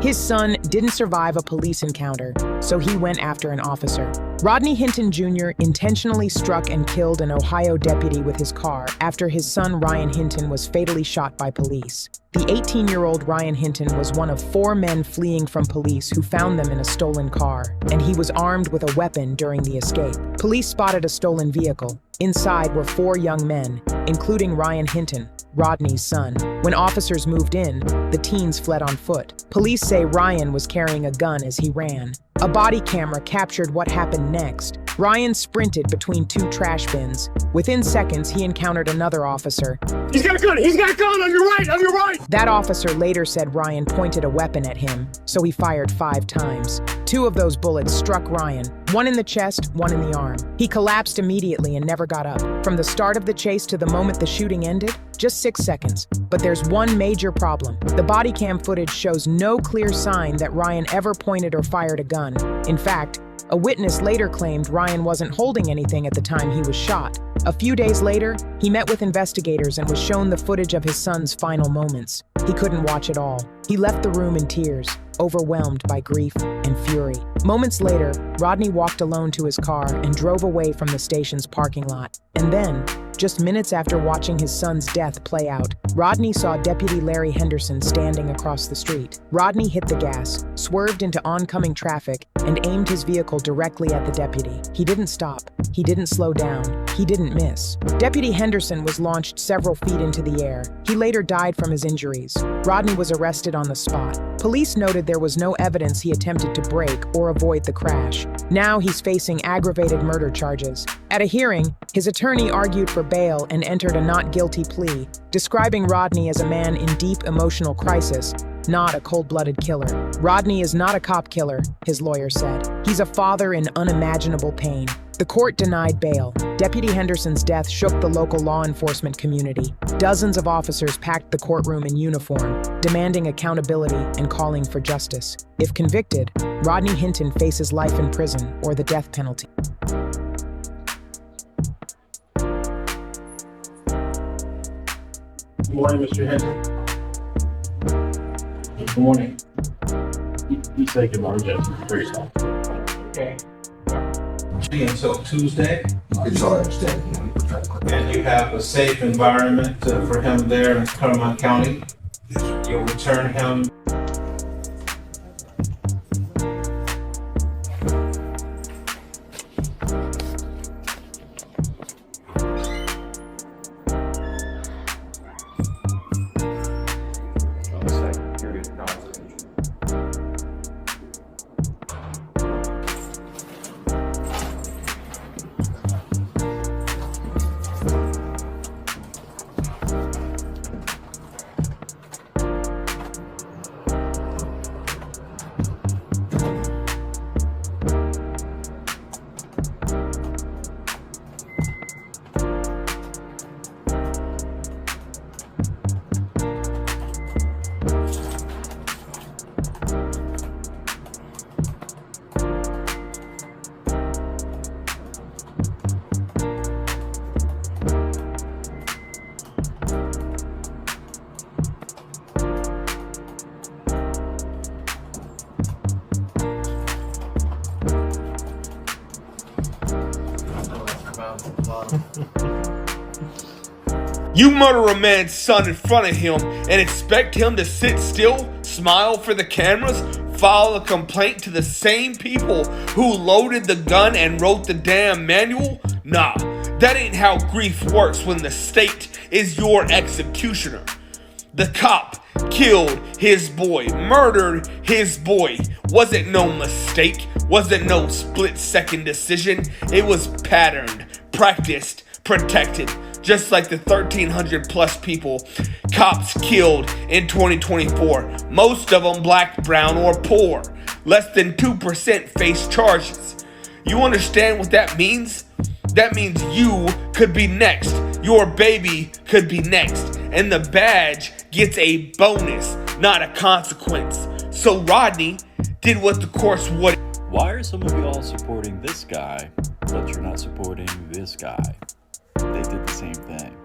His son didn't survive a police encounter, so he went after an officer. Rodney Hinton Jr. intentionally struck and killed an Ohio deputy with his car after his son Ryan Hinton was fatally shot by police. The 18-year-old Ryan Hinton was one of 4 men fleeing from police who found them in a stolen car, and he was armed with a weapon during the escape. Police spotted a stolen vehicle. Inside were 4 young men, including Ryan Hinton, Rodney's son. When officers moved in, the teens fled on foot. Police say Ryan was carrying a gun as he ran. A body camera captured what happened next. Ryan sprinted between 2 trash bins. Within seconds, he encountered another officer. He's got a gun! He's got a gun! On your right! On your right! That officer later said Ryan pointed a weapon at him, so he fired 5 times. 2 of those bullets struck Ryan, one in the chest, one in the arm. He collapsed immediately and never got up. From the start of the chase to the moment the shooting ended, just 6 seconds. But there's one major problem. The body cam footage shows no clear sign that Ryan ever pointed or fired a gun. In fact, a witness later claimed Ryan wasn't holding anything at the time he was shot. A few days later, he met with investigators and was shown the footage of his son's final moments. He couldn't watch it all. He left the room in tears, overwhelmed by grief and fury. Moments later, Rodney walked alone to his car and drove away from the station's parking lot. And then, just minutes after watching his son's death play out, Rodney saw Deputy Larry Henderson standing across the street. Rodney hit the gas, swerved into oncoming traffic, and aimed his vehicle directly at the deputy. He didn't stop. He didn't slow down. He didn't miss. Deputy Henderson was launched several feet into the air. He later died from his injuries. Rodney was arrested on the spot. Police noted there was no evidence he attempted to brake or avoid the crash. Now he's facing aggravated murder charges. At a hearing, his attorney argued for bail and entered a not guilty plea, describing Rodney as a man in deep emotional crisis, not a cold-blooded killer. Rodney is not a cop killer, his lawyer said. He's a father in unimaginable pain. The court denied bail. Deputy Henderson's death shook the local law enforcement community. Dozens of officers packed the courtroom in uniform, demanding accountability and calling for justice. If convicted, Rodney Hinton faces life in prison or the death penalty. Good morning, Mr. Hinton. Good morning. You say good morning, Justin, for yourself. Okay. Until Tuesday, It's all understand. and you have a safe environment for him there in Claremont County. You'll return him. You murder a man's son in front of him and expect him to sit still, smile for the cameras, file a complaint to the same people who loaded the gun and wrote the damn manual? Nah, that ain't how grief works when the state is your executioner. The cop killed his boy, murdered his boy. Wasn't no mistake, wasn't no split-second decision. It was patterned, practiced, protected. Just like the 1,300 plus people cops killed in 2024. Most of them black, brown, or poor. Less than 2% face charges. You understand what that means? That means you could be next. Your baby could be next. And the badge gets a bonus, not a consequence. So Rodney did what the courts would. Why are some of you all supporting this guy, but you're not supporting this guy? They did the same thing.